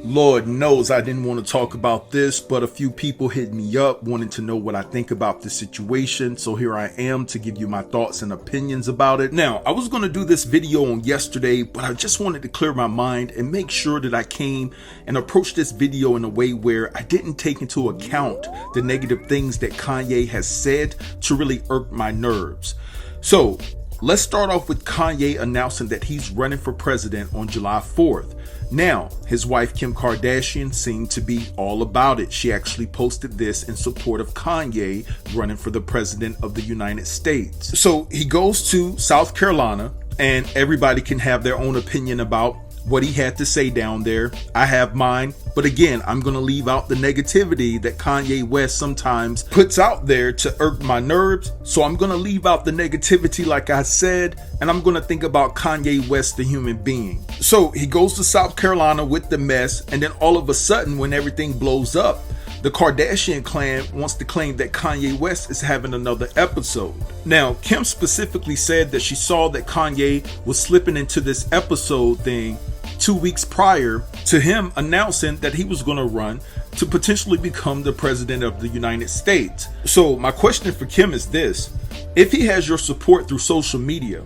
Lord knows I didn't want to talk about this, but a few people hit me up wanting to know what I think about the situation. So here I am to give you my thoughts and opinions about it. Now, I was going to do this video on yesterday, but I just wanted to clear my mind and make sure that I came and approached this video in a way where I didn't take into account the negative things that Kanye has said to really irk my nerves. So let's start off with Kanye announcing that he's running for president on July 4th. Now, his wife Kim Kardashian seemed to be all about it. She actually posted this in support of Kanye running for the president of the United States. So he goes to South Carolina, and everybody can have their own opinion about what he had to say down there. I have mine, but again, I'm going to leave out the negativity that Kanye West sometimes puts out there to irk my nerves. So I'm going to leave out the negativity like I said, and I'm going to think about Kanye West, the human being. So he goes to South Carolina with the mess, and then all of a sudden when everything blows up, the Kardashian clan wants to claim that Kanye West is having another episode. Now, Kim specifically said that she saw that Kanye was slipping into this episode thing 2 weeks prior to him announcing that he was going to run to potentially become the president of the United States. So my question for Kim is this: if he has your support through social media,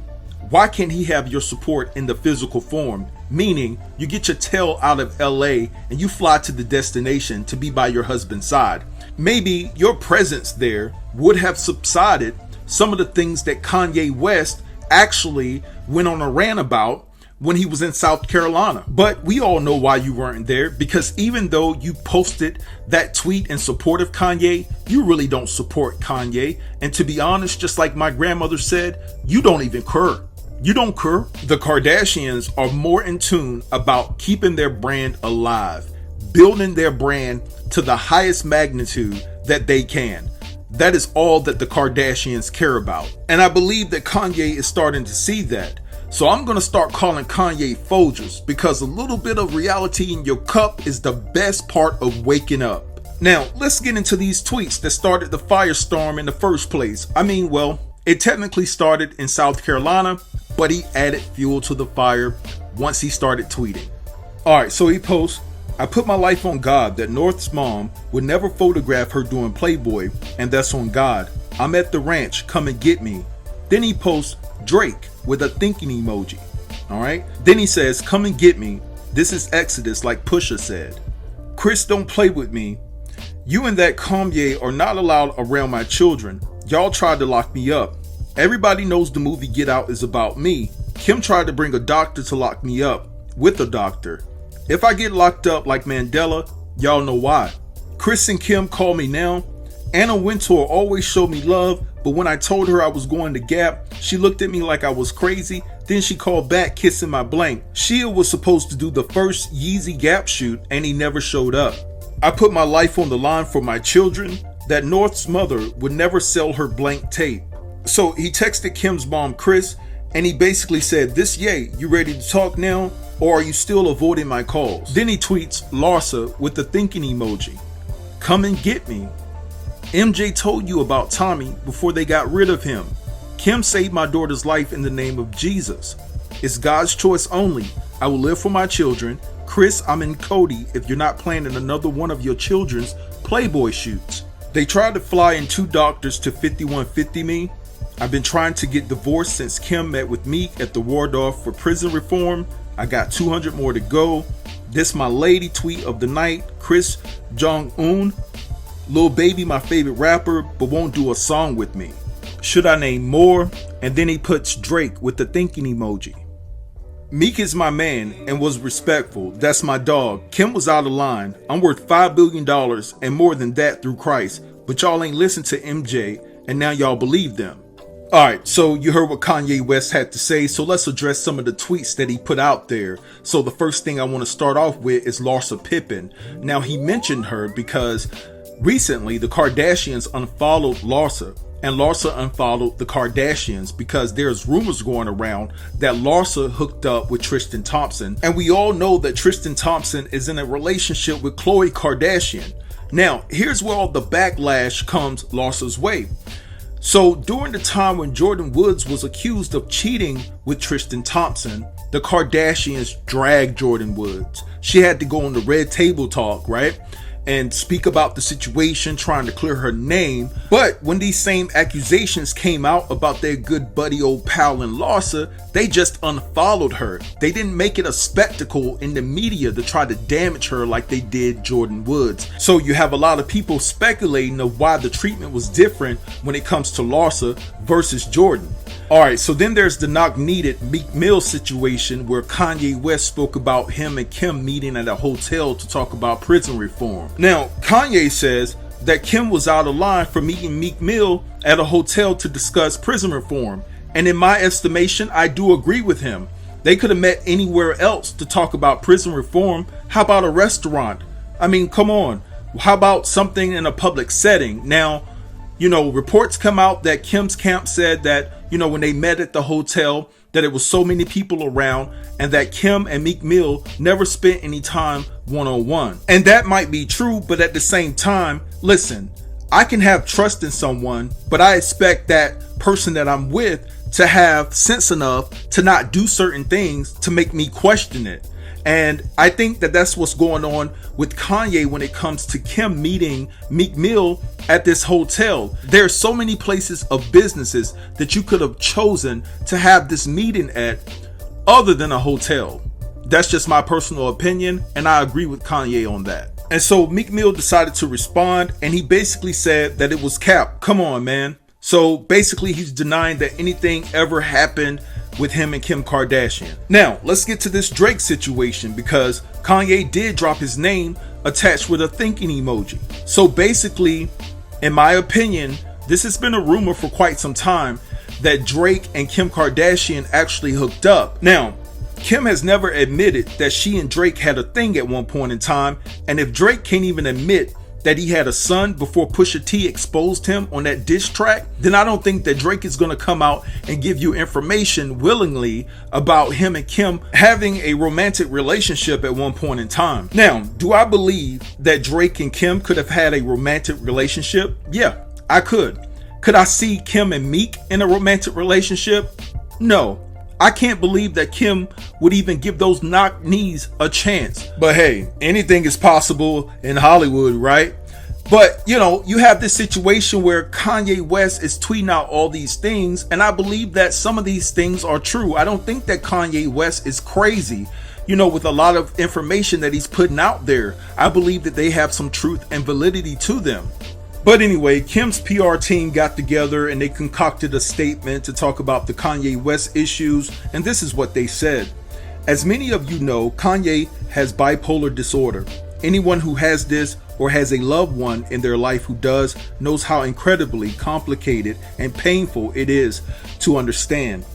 why can't he have your support in the physical form? Meaning, you get your tail out of LA and you fly to the destination to be by your husband's side. Maybe your presence there would have subsided some of the things that Kanye West actually went on a rant about when he was in South Carolina. But we all know why you weren't there, because even though you posted that tweet in support of Kanye, you really don't support Kanye. And to be honest, just like my grandmother said, you don't even care. You don't care. The Kardashians are more in tune about keeping their brand alive, building their brand to the highest magnitude that they can. That is all that the Kardashians care about. And I believe that Kanye is starting to see that. So I'm going to start calling Kanye Folgers, because a little bit of reality in your cup is the best part of waking up. Now, let's get into these tweets that started the firestorm in the first place. I mean, well, it technically started in South Carolina, but he added fuel to the fire once he started tweeting. Alright, so he posts, "I put my life on God that North's mom would never photograph her doing Playboy, and that's on God. I'm at the ranch, come and get me." Then he posts Drake with a thinking emoji. Alright, then he says, "Come and get me. This is Exodus, like Pusha said. Chris, don't play with me. You and that Kanye are not allowed around my children. Y'all tried to lock me up. Everybody knows the movie Get Out is about me. Kim tried to bring a doctor to lock me up with a doctor. If I get locked up like Mandela, y'all know why. Chris and Kim call me now. Anna Wintour always showed me love, but when I told her I was going to Gap, she looked at me like I was crazy. Then she called back kissing my blank. Shia was supposed to do the first Yeezy Gap shoot and he never showed up. I put my life on the line for my children. That North's mother would never sell her blank tape." So he texted Kim's mom, Chris, and he basically said, "This yay, you ready to talk now? Or are you still avoiding my calls?" Then he tweets Larsa with the thinking emoji. "Come and get me. MJ told you about Tommy before they got rid of him. Kim saved my daughter's life in the name of Jesus. It's God's choice only. I will live for my children. Chris, I'm in Cody if you're not planning another one of your children's Playboy shoots. They tried to fly in 2 doctors to 5150 me. I've been trying to get divorced since Kim met with Meek at the Waldorf for prison reform. I got 200 more to go. This my lady tweet of the night. Chris Jong-un. Lil Baby, my favorite rapper, but won't do a song with me. Should I name more?" And then he puts Drake with the thinking emoji. "Meek is my man and was respectful. That's my dog. Kim was out of line. I'm worth $5 billion and more than that through Christ. But y'all ain't listened to MJ and now y'all believe them." Alright, so you heard what Kanye West had to say, so let's address some of the tweets that he put out there. So the first thing I want to start off with is Lala Pippen. Now he mentioned her because recently the Kardashians unfollowed Larsa and Larsa unfollowed the Kardashians because there's rumors going around that Larsa hooked up with Tristan Thompson, and we all know that Tristan Thompson is in a relationship with Khloe Kardashian. Now, here's where all the backlash comes Larsa's way. So during the time when Jordyn Woods was accused of cheating with Tristan Thompson, the Kardashians dragged Jordyn Woods. She had to go on the Red Table Talk, right? And speak about the situation, trying to clear her name. But when these same accusations came out about their good buddy old pal and Larsa, they just unfollowed her. They didn't make it a spectacle in the media to try to damage her like they did Jordyn Woods. So you have a lot of people speculating of why the treatment was different when it comes to Larsa versus Jordyn. Alright, so then there's the knock-needed Meek Mill situation where Kanye West spoke about him and Kim meeting at a hotel to talk about prison reform. Now, Kanye says that Kim was out of line for meeting Meek Mill at a hotel to discuss prison reform. And in my estimation, I do agree with him. They could have met anywhere else to talk about prison reform. How about a restaurant? I mean, come on. How about something in a public setting? Now, reports come out that Kim's camp said that, when they met at the hotel, that it was so many people around and that Kim and Meek Mill never spent any time one-on-one. And that might be true, but at the same time, listen, I can have trust in someone, but I expect that person that I'm with to have sense enough to not do certain things to make me question it. And I think that that's what's going on with Kanye when it comes to Kim meeting Meek Mill at this hotel. There are so many places of businesses that you could have chosen to have this meeting at other than a hotel. That's just my personal opinion, and I agree with Kanye on that. And so Meek Mill decided to respond, and he basically said that it was cap. Come on, man. So basically he's denying that anything ever happened with him and Kim Kardashian. Now, let's get to this Drake situation because Kanye did drop his name attached with a thinking emoji. So basically, in my opinion, this has been a rumor for quite some time that Drake and Kim Kardashian actually hooked up. Now, Kim has never admitted that she and Drake had a thing at one point in time, and if Drake can't even admit that he had a son before Pusha T exposed him on that diss track, then I don't think that Drake is going to come out and give you information willingly about him and Kim having a romantic relationship at one point in time. Now, do I believe that Drake and Kim could have had a romantic relationship? Yeah, I could. Could I see Kim and Meek in a romantic relationship? No. I can't believe that Kim would even give those knock knees a chance. But hey, anything is possible in Hollywood, right? But, you have this situation where Kanye West is tweeting out all these things, and I believe that some of these things are true. I don't think that Kanye West is crazy, with a lot of information that he's putting out there. I believe that they have some truth and validity to them. But anyway, Kim's PR team got together and they concocted a statement to talk about the Kanye West issues, and this is what they said. As many of you know, Kanye has bipolar disorder. Anyone who has this or has a loved one in their life who does knows how incredibly complicated and painful it is to understand.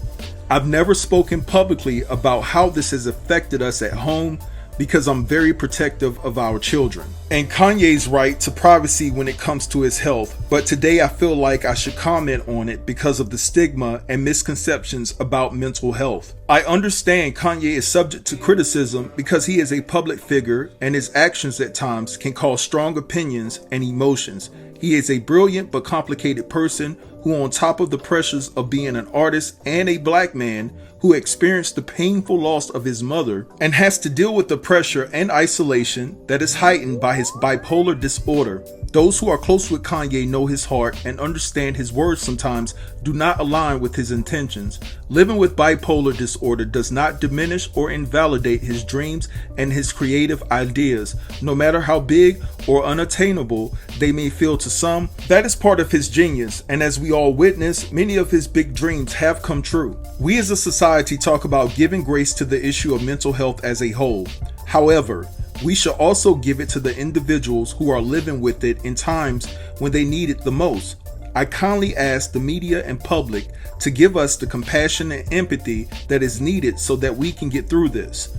I've never spoken publicly about how this has affected us at home because I'm very protective of our children and Kanye's right to privacy when it comes to his health, but today I feel like I should comment on it because of the stigma and misconceptions about mental health. I understand Kanye is subject to criticism because he is a public figure and his actions at times can cause strong opinions and emotions. He is a brilliant but complicated person who, on top of the pressures of being an artist and a black man who experienced the painful loss of his mother and has to deal with the pressure and isolation that is heightened by his bipolar disorder. Those who are close with Kanye know his heart and understand his words sometimes do not align with his intentions. Living with bipolar disorder does not diminish or invalidate his dreams and his creative ideas, no matter how big or unattainable they may feel to some. That is part of his genius, and as we all witness, many of his big dreams have come true. We as a society talk about giving grace to the issue of mental health as a whole. However, we should also give it to the individuals who are living with it in times when they need it the most. I kindly ask the media and public to give us the compassion and empathy that is needed so that we can get through this.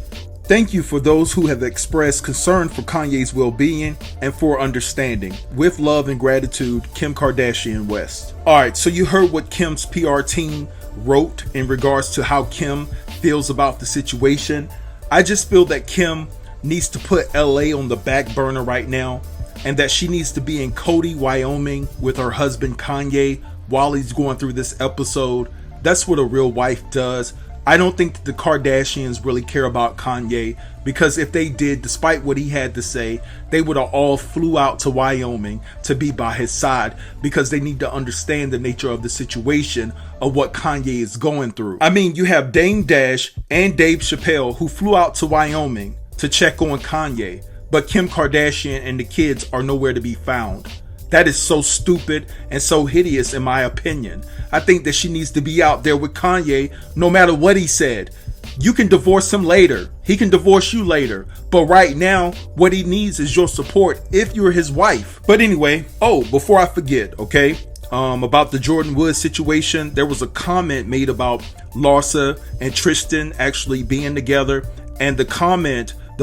Thank you for those who have expressed concern for Kanye's well-being and for understanding. With love and gratitude, Kim Kardashian West. Alright, so you heard what Kim's PR team wrote in regards to how Kim feels about the situation. I just feel that Kim needs to put LA on the back burner right now, and that she needs to be in Cody, Wyoming with her husband Kanye while he's going through this episode. That's what a real wife does. I don't think that the Kardashians really care about Kanye, because if they did, despite what he had to say, they would have all flew out to Wyoming to be by his side, because they need to understand the nature of the situation of what Kanye is going through. I mean, you have Dame Dash and Dave Chapelle who flew out to Wyoming to check on Kanye, but Kim Kardashian and the kids are nowhere to be found. That is so stupid and so hideous in my opinion. I think that she needs to be out there with Kanye no matter what he said. You can divorce him later. He can divorce you later. But right now, what he needs is your support if you're his wife. But anyway, before I forget, okay? About the Jordyn Woods situation, there was a comment made about Larsa and Tristan actually being together, and the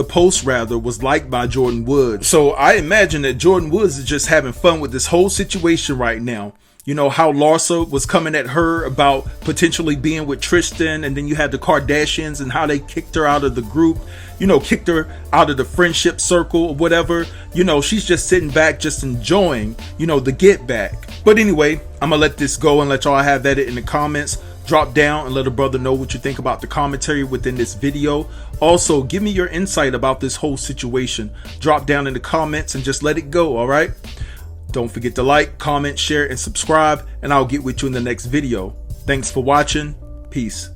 post was liked by Jordyn Woods. So I imagine that Jordyn Woods is just having fun with this whole situation right now. You know how Larsa was coming at her about potentially being with Tristan, and then you had the Kardashians and how they kicked her out of the group, kicked her out of the friendship circle or whatever. She's just sitting back, just enjoying, the get back. But anyway, I'm gonna let this go and let y'all have at it in the comments. Drop down and let a brother know what you think about the commentary within this video. Also, give me your insight about this whole situation. Drop down in the comments and just let it go, all right? Don't forget to like, comment, share, and subscribe, and I'll get with you in the next video. Thanks for watching. Peace.